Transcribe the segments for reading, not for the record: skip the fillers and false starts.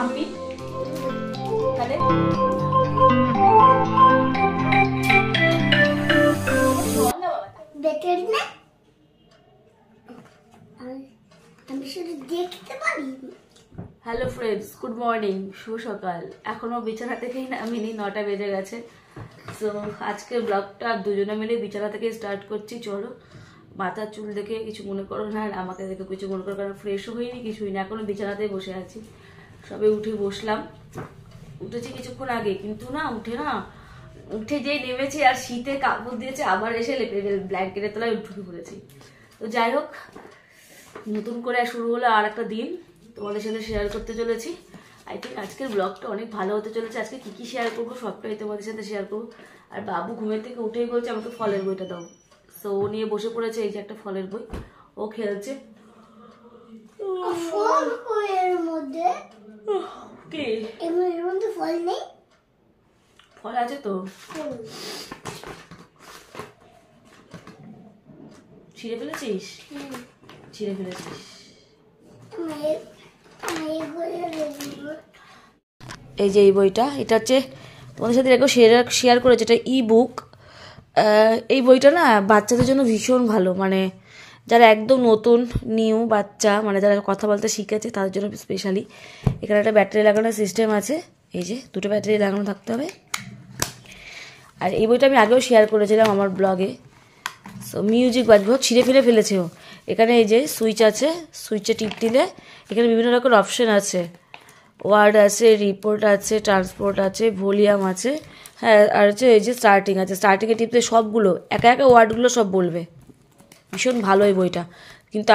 ঠাম্মি তাহলে বেটার না আমি শুধু দেখতে পারি। হ্যালো ফ্রেন্ডস, গুড মর্নিং, শুভ সকাল। এখনো বিছানা থেকেই নামিনি, 9টা বেজে গেছে। সো আজকে ব্লগটা দুজনে মিলে বিছানা থেকে স্টার্ট করছি। চলো, মাথার চুল দেখে কিছু মনে করো না, আর আমাকে দেখে কিছু মনে করো, কারণ ফ্রেশও হয়নি, কিছুই না, এখনো বিছানাতেই বসে আছি। সবে উঠে বসলাম, উঠেছি কিছুক্ষণ আগে, কিন্তু উঠে যেই নেমেছি আর শীতে কাপড় দিয়েছে, আবার এসে ব্ল্যাঙ্কেটের তলায় ঢুকে পড়েছি। তো যাই হোক, নতুন করে শুরু হলো আর একটা দিন, তোমাদের সাথে শেয়ার করতে চলেছি। আই থিঙ্ক আজকের ব্লগটা অনেক ভালো হতে চলেছে। আজকে কি কি শেয়ার করবো সবটাই তোমাদের সাথে শেয়ার করবো। আর বাবু ঘুমের থেকে উঠেই বলছে আমাকে ফলের বইটা দাও। সো ও নিয়ে বসে পড়েছে, এই যে একটা ফলের বই, ও খেলছে। ফল নেই, ফল আছে তো, ছিঁড়ে ফেলেছিস? ছিঁড়ে ফেলেছিস। এই যে এই বইটা, এটা হচ্ছে তোমাদের সাথে এরকম শেয়ার করেছে, এটা ই বুক। এই বইটা না বাচ্চাদের জন্য ভীষণ ভালো, মানে যারা একদম নতুন নিউ বাচ্চা, মানে যারা কথা বলতে শিখেছে তাদের জন্য স্পেশালি। এখানে একটা ব্যাটারি লাগানোর সিস্টেম আছে, এই যে দুটো ব্যাটারি লাগানো থাকতে হবে। আর এই বইটা আমি আগেও শেয়ার করেছিলাম আমার ব্লগে। সো মিউজিক বাজবে, ছিঁড়ে ফেলেছেও। এখানে এই যে সুইচ আছে, সুইচে টিপ দিলে এখানে বিভিন্ন রকম অপশন আছে, ওয়ার্ড আছে, রিপোর্ট আছে, ট্রান্সপোর্ট আছে, ভলিউম আছে, হ্যাঁ, আর হচ্ছে এই যে স্টার্টিং আছে, স্টার্টিংয়ে টিপতে সবগুলো একা একা ওয়ার্ডগুলো সব বলবে। ভীষণ ভালো এই বইটা। কিন্তু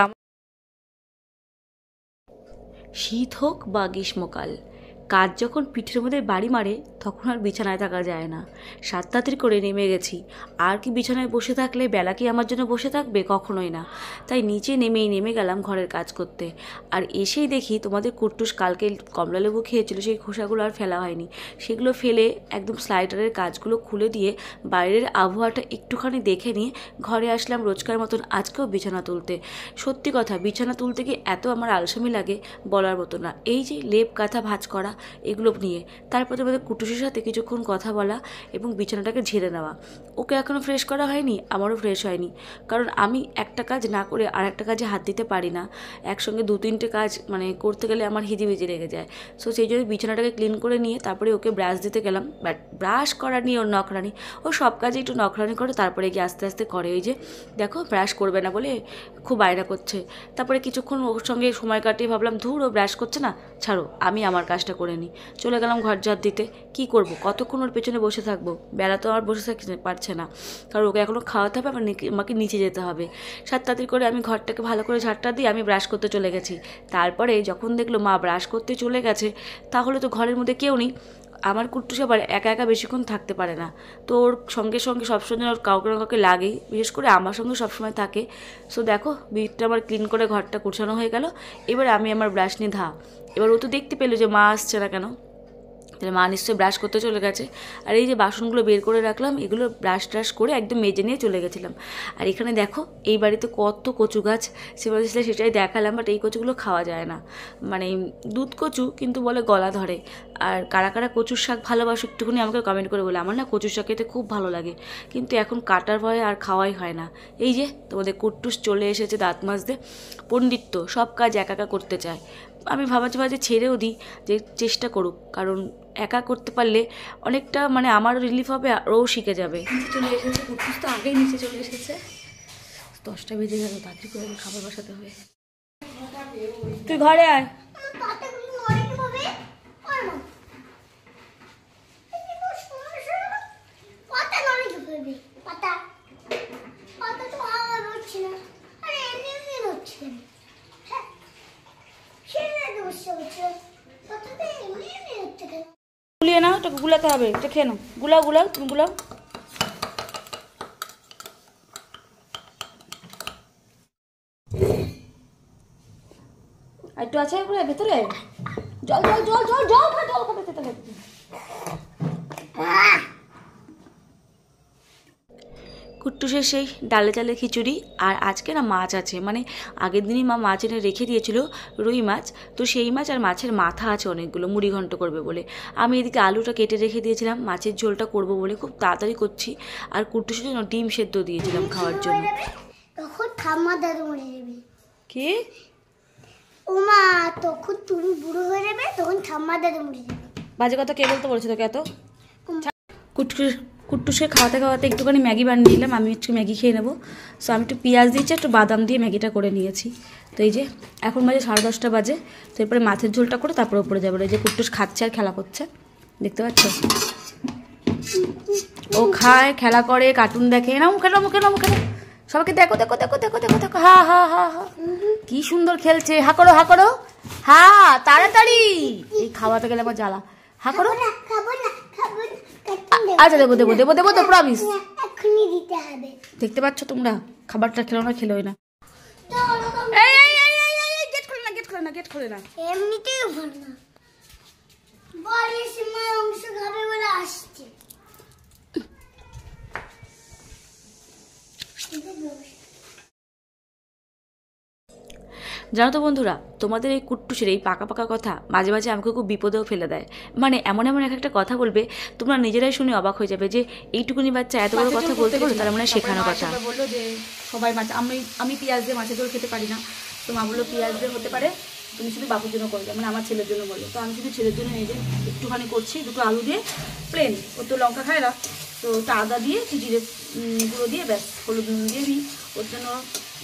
শীত হোক বা গ্রীষ্মকাল, কাজ যখন পিঠের মধ্যে বাড়ি মারে তখন আর বিছানায় থাকা যায় না। 7:30 করে নেমে গেছি, আর কি বিছানায় বসে থাকলে বেলা কি আমার জন্য বসে থাকবে? কখনোই না। তাই নিচে নেমে গেলাম ঘরের কাজ করতে। আর এসেই দেখি তোমাদের কুট্টুস কালকে কমলালেবু খেয়েছিল, সেই খোসাগুলো আর ফেলা হয়নি, সেগুলো ফেলে একদম স্লাইডারের কাজগুলো খুলে দিয়ে বাইরের আবহাওয়াটা একটুখানি দেখে নিয়ে ঘরে আসলাম রোজকার মতন আজকেও বিছানা তুলতে। সত্যি কথা, বিছানা তুলতে গিয়ে এত আমার আলসেমি লাগে বলার মতো না। এই যে লেপ কাঁথা ভাঁজ করা, এগুলো নিয়ে তারপরে আমাদের কুটুসের সাথে কিছুক্ষণ কথা বলা এবং বিছানাটাকে ঝেড়ে নেওয়া। ওকে এখনও ফ্রেশ করা হয়নি, আমারও ফ্রেশ হয়নি, কারণ আমি একটা কাজ না করে আর একটা কাজে হাত দিতে পারি না। একসঙ্গে 2-3টে কাজ মানে করতে গেলে আমার হিজিবিজি লেগে যায়। সো সেই জন্য বিছানাটাকে ক্লিন করে নিয়ে তারপরে ওকে ব্রাশ দিতে গেলাম। বাট ব্রাশ করা নিয়ে ওর নখরানি, ও সব কাজে একটু নখরানি করে, তারপরে গিয়ে আস্তে আস্তে করে। ওই যে দেখো, ব্রাশ করবে না বলে খুব বায়না করছে। তারপরে কিছুক্ষণ ওর সঙ্গে সময় কাটিয়ে ভাবলাম ধুর, ও ব্রাশ করছে না, ছাড়ো আমি আমার কাজটা করে নিই। চলে গেলাম ঘর ঝাড় দিতে। কি করব, কতক্ষণ ওর পেছনে বসে থাকবো? বেলা তো আর বসে থাকতে পারছে না, কারণ ওকে এখনও খাওয়াতে হবে, আমাকে নিচে যেতে হবে। 7:30 করে আমি ঘরটাকে ভালো করে ঝাড়টা দিয়ে আমি ব্রাশ করতে চলে গেছি। তারপরে যখন দেখলো মা ব্রাশ করতে চলে গেছে, তাহলে তো ঘরের মধ্যে কেউ নেই। আমার কুট্টুস আবার একা একা বেশিক্ষণ থাকতে পারে না, তো ওর সঙ্গে সঙ্গে সবসময় ওর কাউকে না কাউকে লাগেই, বিশেষ করে আমার সঙ্গে সবসময় থাকে। সো দেখো, বিটটা আমার ক্লিন করে ঘরটা কুচানো হয়ে গেল। এবার আমি আমার ব্রাশ নিয়ে এবার ও তো দেখতে পেলো যে মা আসছে না কেন, তাহলে মা নিশ্চয়ই ব্রাশ করতে চলে গেছে। আর এই যে বাসনগুলো বের করে রাখলাম, এগুলো ব্রাশ ট্রাশ করে একদম মেজে নিয়ে চলে গেছিলাম। আর এখানে দেখো, এই বাড়িতে কত কচু গাছ, সেটাই দেখালাম। বাট এই কচুগুলো খাওয়া যায় না, মানে দুধ কচু, কিন্তু বলে গলা ধরে। আর কারা কারা কচুর শাক ভালোবাসো একটুখানি আমাকে কমেন্ট করে বলে। আমার না কচুর শাক খেতে খুব ভালো লাগে, কিন্তু এখন কাটার ভয়ে আর খাওয়াই হয় না। এই যে তোমাদের কুট্টুস চলে এসেছে দাঁত মাজতে। পণ্ডিত্য সব কাজ একা একা করতে চায়। আমি ভাবছি ছেড়েও দিই, যে চেষ্টা করুক, কারণ একা করতে পারলে অনেকটা মানে আমারও রিলিফ হবে, আর ও শিখে যাবে। চলে এসেছে কুট্টুস, তো আগেই নিচে চলে এসেছে। 10টা বেজে গেল, তাড়াতাড়ি করে খাবার বসাতে হবে। তুই ঘরে আয়। গুলিয়ে নাও, তোকে গুলাতে হবে, এটা খেয়ে নাও। গুলাও তুমি গুলাও। আর একটু আছে ভেতরে, জল খাবে ভেতরে। কুট্টুসের সেই ডালে চালে খিচুড়ি, আর আজকে না মাছ আছে, মানে আগের দিনই মা মাছ এনে রেখে দিয়েছিল, রুই মাছ। তো সেই মাছ আর মাছের মাথা আছে অনেকগুলো, মুড়ি ঘন্ট করবে বলে। আমি এদিকে আলুটা কেটে রেখে দিয়েছিলাম মাছের ঝোলটা করব বলে, খুব তাড়াতাড়ি করছি। আর কুট্টুসের জন্য ডিম সেদ্ধ দিয়েছিলাম খাওয়ার জন্য। তখন ঠাম্মা দাদু মরে যাবে। কি? ওমা, তখন তুমি বুড়ো হয়ে যাবে, তখন ঠাম্মা দাদু মরে যাবে। বাজে কথা কে বলতে বলছে তোকে এত? কুট্টুসকে খাওয়াতে খাওয়াতে একটুখানি ম্যাগি বানিয়ে নিলাম, আমি একটু ম্যাগি খেয়ে নেবো। সো আমি একটু পেঁয়াজ দিয়েছি, একটু বাদাম দিয়ে ম্যাগিটা করে নিয়েছি। তো এই যে এখন বাজে 10:30 বাজে। তো এরপরে মাছের ঝোলটা করে তারপরে উপরে যাবো। এই যে কুট্টুস খাচ্ছে আর খেলা করছে, দেখতে পাচ্ছ? ও খায়, খেলা করে, কার্টুন দেখে। না মুখে না, মুখে না, মুখে না। সবাইকে দেখো দেখো দেখো দেখো দেখো দেখো, হা হা হা হা, কি সুন্দর খেলছে। হা করো, হা করো, হা তাড়াতাড়ি। এই খাওয়াতে গেলে আমার জ্বালা। হা করো। খাবো না। আচ্ছা দেবো দেবো দেবো দেবো তো, প্রমিস। এখনই দিতে হবে। দেখতে পাচ্ছ তোমরা, খাবারটা খেলো না, খেলোই না। গেট খোলে না, গেট খোলে না, গেট খোলে না। এমনিতেই ভালো না, বড় সময় অংশ খাবে বলে আসছে। জানো তো বন্ধুরা, তোমাদের এই কুট্টুসের এই পাকা পাকা কথা মাঝে মাঝে আমাকে খুব বিপদেও ফেলে দেয়। মানে এমন এমন একটা কথা বলবে, তোমরা নিজেরাই শুনে অবাক হয়ে যাবে যে এইটুকুনি বাচ্চা এত বড় কথা বলতে পারো, তার মানে শেখানো কথা। বললো যে সবাই মাছ, আমি পেঁয়াজ দিয়ে মাছের ঝোল খেতে পারি না। তো মা বললো পেঁয়াজ দিয়ে হতে পারে, তুমি শুধু বাবুর জন্য করবে, মানে আমার ছেলের জন্য বললো। তো আমি শুধু ছেলের জন্য এই যে একটুখানি করছি, দুটো আলু দিয়ে প্লেন, ও তো লঙ্কা খায় না, তো ওটা আদা দিয়ে জিরে গুঁড়ো দিয়ে ব্যাস হলুদ নুন দিয়ে দিই। ওর জন্য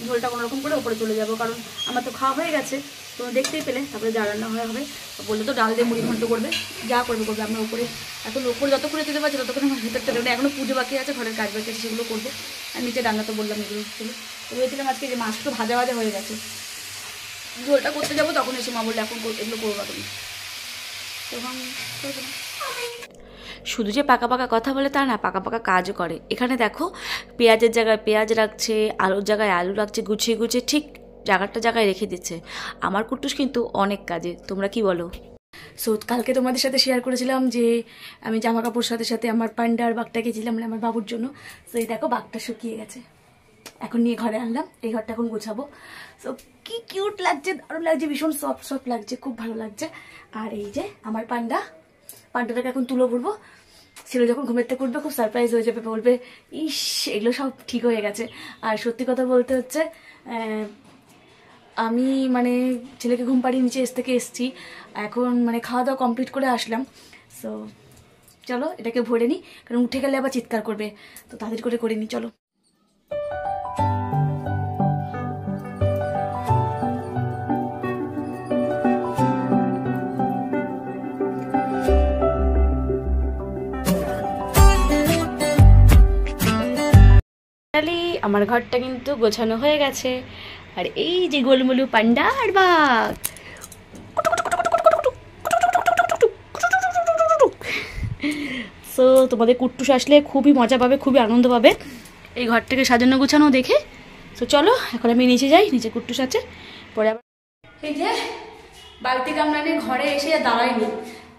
ঝোলটা কোনোরকম করে ওপরে চলে যাবো, কারণ আমার তো খাওয়া হয়ে গেছে, তো দেখতেই পেলে। তারপরে যা রান্না হয়ে হবে, বললে তো ডাল দিয়ে মুড়ি ঘন্ট করবে, যা করবে করবে। আমরা উপরে এখন উপরে যতক্ষণে যেতে পারছি ততক্ষণ আমার ভেতরটা দেবে, এখনও পুজো বাকি আছে, ঘরের কাজ বাকি আছে, সেগুলো করবো। আর নিচে রান্না তো বললাম এগুলো ছিল। তো ভেবেছিলাম আজকে যে মাছটা ভাজা ভাজা হয়ে গেছে, ঝোলটা করতে যাবো, তখন এসে মা বললে এখন এগুলো করবো না তুমি, তখন করবো না। শুধু যে পাকা পাকা কথা বলে তা না, পাকা পাকা কাজও করে। এখানে দেখো, পেঁয়াজের জায়গায় পেঁয়াজ রাখছে, আলুর জায়গায় আলু রাখছে, গুছিয়ে গুছিয়ে ঠিক জায়গায় রেখে দিচ্ছে। আমার কুট্টুস কিন্তু অনেক কাজে, তোমরা কি বলো? সো কালকে তোমাদের সাথে শেয়ার করেছিলাম যে আমি জামা কাপড় সাথে সাথে আমার পান্ডা আর বাঘটা গেছিলাম আমার বাবুর জন্য। সো এই দেখো, বাঘটা শুকিয়ে গেছে, এখন নিয়ে ঘরে আনলাম। এই ঘরটা এখন গোছাবো। সো কি কিউট লাগছে, দারুণ লাগছে, ভীষণ সফট সফট লাগছে, খুব ভালো লাগছে। আর এই যে আমার পান্ডাটাকে এখন তুলো ভরবো। ছেলে যখন ঘুমের থেকে উঠবে খুব সারপ্রাইজ হয়ে যাবে, বলবে ইস এগুলো সব ঠিক হয়ে গেছে। আর সত্যি কথা বলতে হচ্ছে, আমি মানে ছেলেকে ঘুম পাড়িয়ে নিচে থেকে এসছি, এখন মানে খাওয়া দাওয়া কমপ্লিট করে আসলাম। সো চলো এটাকে ভরে নিই, কারণ উঠে গেলে আবার চিৎকার করবে, তো তাড়াতাড়ি করে নিই, চলো। আমার ঘরটা কিন্তু গোছানো হয়ে গেছে। আর এই যে গোলমলু পান্ডা আর বাঘ, সো তোমাদের কুট্টুস আসলে খুবই মজা পাবে, খুবই আনন্দ পাবে এই ঘরটাকে সাজানো গোছানো দেখে। তো চলো এখন আমি নিচে যাই, নিচে কুট্টুস আছে, পরে আবার। এই যে বালতি গামলা নিয়ে ঘরে এসে আর দাঁড়াইনি,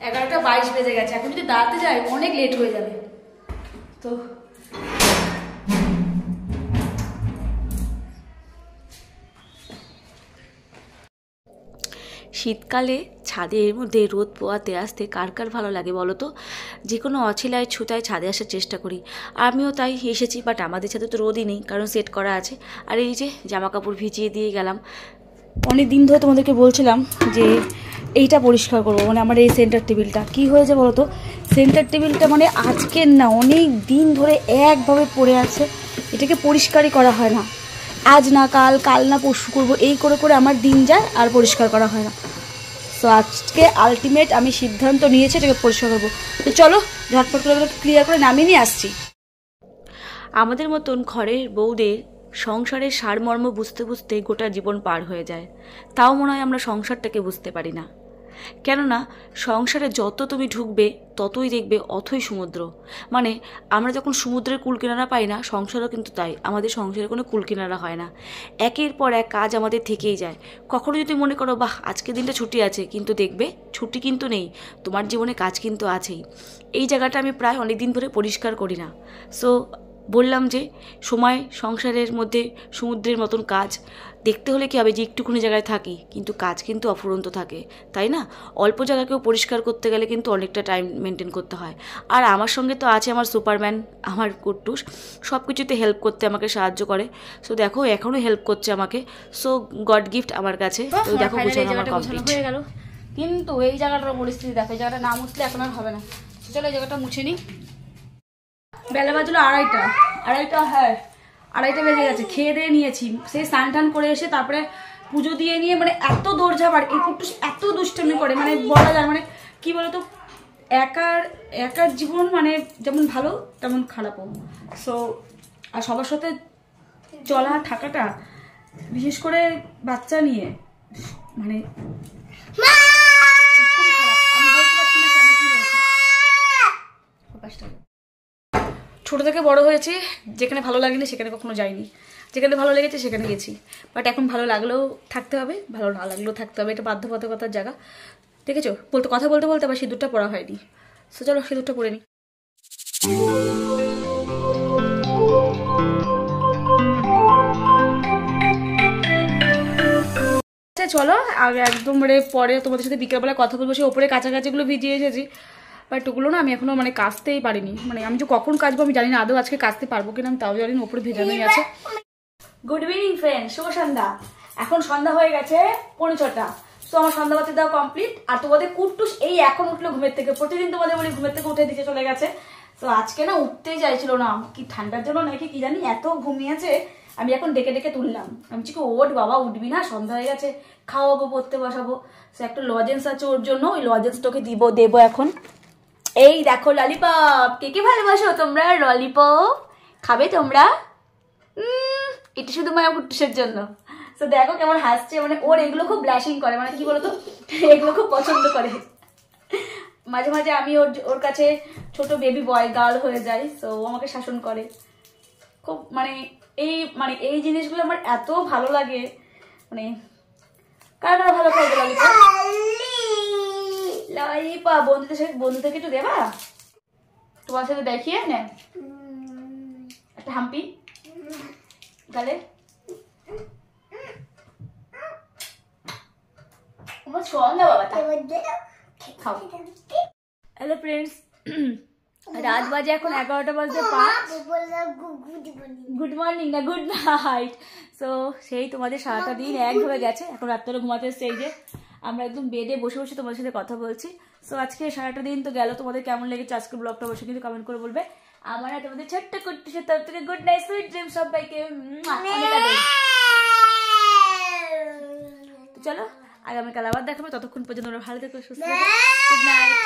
11:22 বেজে গেছে, এখন যদি দাঁড়াতে যাই অনেক লেট হয়ে যাবে। তো শীতকালে ছাদের মধ্যে রোদ পোয়াতে আসতে কার কার ভালো লাগে বলো তো? যে কোনো অছিলায় ছুতায় ছাদে আসার চেষ্টা করি, আমিও তাই এসেছি। বাট আমাদের ছাদে তো রোদই নেই, কারণ সেট করা আছে। আর এই যে জামা কাপড় ভিজিয়ে দিয়ে গেলাম। অনেক দিন ধরে তোমাদেরকে বলছিলাম যে এইটা পরিষ্কার করবো, মানে আমার এই সেন্টার টেবিলটা কী হয়েছে বলো তো? সেন্টার টেবিলটা মানে আজকের না, অনেক দিন ধরে একভাবে পড়ে আছে, এটাকে পরিষ্কারই করা হয় না। আজ না কাল, কাল না পরশু করবো, এই করে করে আমার দিন যায় আর পরিষ্কার করা হয় না। তো আজকে আলটিমেট আমি সিদ্ধান্ত নিয়েছি এটাকে পরিষ্কার করবো। তো চলো ঝটপট করে ক্লিয়ার করে নামিয়ে নিয়ে আসছি। আমাদের মতন ঘরের বউদের সংসারের সারমর্ম বুঝতে বুঝতে গোটা জীবন পার হয়ে যায়, তাও মনে হয় আমরা সংসারটাকে বুঝতে পারি না। কেননা সংসারে যত তুমি ঢুকবে ততই দেখবে অথই সমুদ্র। মানে আমরা যখন সমুদ্রের কুলকিনারা পাই না, সংসারও কিন্তু তাই, আমাদের সংসারে কোনো কুলকিনারা হয় না, একের পর এক কাজ আমাদের থেকেই যায়। কখনো যদি মনে করো বাহ আজকের দিনটা ছুটি আছে, কিন্তু দেখবে ছুটি কিন্তু নেই, তোমার জীবনে কাজ কিন্তু আছেই। এই জায়গাটা আমি প্রায় অনেক দিন ধরে পরিষ্কার করি না। সো বললাম যে সময় সংসারের মধ্যে সমুদ্রের মতন কাজ, দেখতে হলে কী হবে যে একটুখানি জায়গায় থাকি, কিন্তু কাজ কিন্তু অফুরন্ত থাকে, তাই না? অল্প জায়গাকেও পরিষ্কার করতে গেলে কিন্তু অনেকটা টাইম মেনটেন করতে হয়। আর আমার সঙ্গে তো আছে আমার সুপারম্যান, আমার কুট্টুস, সব কিছুতে হেল্প করতে আমাকে সাহায্য করে। সো দেখো এখনও হেল্প করছে আমাকে, সো গড গিফট আমার কাছে। তো দেখো গোছানো আমার কমপ্লিট হয়ে গেল, কিন্তু এই জায়গাটার পরিস্থিতি দেখো, এই জায়গাটা না মুছলে এখন আর হবে না। চলো এই জায়গাটা মুছে নিই। বেলা বাজলো আড়াইটা বেজে গেছে। খেয়ে দিয়ে নিয়েছি, সেই স্নান টান করে এসে তারপরে পুজো দিয়ে নিয়ে মানে এত দৌড়ঝাঁপ, আর এই কুট্টুস এত দুষ্টামি করে, মানে বলা যায় মানে কি বলতো, একার জীবন মানে যেমন ভালো তেমন খারাপও। সো আর সবার সাথে চলা থাকাটা, বিশেষ করে বাচ্চা নিয়ে, মানে খুবই খারাপ। আমি বলতে পারছি না কেন কি হয়েছে। ছোট থেকে বড় হয়েছি, যেখানে ভালো লাগেনি সেখানে কখনো যাইনি, যেখানে ভালো লেগেছে সেখানে গেছি। বাট এখন ভালো লাগলেও থাকতে হবে, ভালো না লাগলেও থাকতে হবে, এটা বাধ্যবাধকতার জায়গা। দেখেছো, কথা বলতে বলতে আবার সিঁদুরটা পরা হয়নি। সো চলো সিঁদুরটা পরে নিই। চলো আগে একদম পরে তোমাদের সাথে বিকেলবেলা কথা বলবো। সে ওপরে কাছাকাছিগুলো ভিজিয়ে এসেছি, বাট ওগুলো না আমি এখনো মানে কাচতেই পারিনি। মানে আমি যে কখন কাচবো আমি জানি না, আদৌ আজকে কাচতে পারবো কিনা আমি তাও জানি না, ওপরে ভেজানোই আছে। গুড ইভিনিং ফ্রেন্ড, শুভ সন্ধ্যা। এখন সন্ধ্যা হয়ে গেছে 6:45। তো আমার সন্ধ্যাবাতি দেওয়া কমপ্লিট। আর তোমাদের কুট্টুস এই এখন উঠলো ঘুমের থেকে, প্রতিদিন তোমাদের বলি ঘুমের থেকে উঠে দিতে চলে গেছে। তো আজকে না উঠতেই চাইছিল না, কি ঠান্ডার জন্য নাকি কি জানি এত ঘুমিয়েছে। আমি এখন ডেকে ডেকে তুললাম, আমি বলছি ওঠ বাবা, উঠবি না, সন্ধ্যা হয়ে গেছে, খাওয়াবো, পড়তে বসাবো। সে একটা লজেন্স আছে ওর জন্য, ওই লজেন্স তোকে দেবো এখন। এই দেখো ললিপপ, কে কে ভালোবাসো তোমরা ললিপপ? খাবে তোমরা? এটা শুধু মায়া কুট্টুসের জন্য। তো দেখো কেমন হাসছে, মানে ওর এগুলো খুব ব্লাশিং করে, মানে কি বলতো, এগুলো খুব পছন্দ করে। মাঝে মাঝে আমি ওর কাছে ছোট বেবি বয় গার্ল হয়ে যাই, তো ও আমাকে শাসন করে খুব। মানে এই জিনিসগুলো আমার এত ভালো লাগে। মানে কারা ভালো খাবে ললিপপ? ললিপপ বন্ধুদেরকে একটু দেবা? তোমার সাথে দেখিয়ে নে একটা হাম্পি গালে। হ্যালো ফ্রেন্ডস, রাত বাজে এখন 11:05। গুড মর্নিং না গুড নাইট। সো সেই তোমাদের সারাটা দিন একভাবে গেছে, এখন রাত্রে ঘুমাতে এসছে। এই যে আমরা একদম বেডে বসে বসে তোমাদের সাথে কথা বলছি। সো আজকে সারাটা দিন তো গেল, তোমাদের কেমন লেগেছে আজকে ব্লগটা অবশ্যই কিন্তু কমেন্ট করে বলবে। আমার আর তোমাদের ছোট্ট কুট্টুসের তরফ থেকে গুড নাইট, সুইট ড্রিম সবাইকে। চলো আগামীকাল আবার দেখাবো, ততক্ষণ পর্যন্ত ভালো থেকো, সুস্থ থেকো। Good night.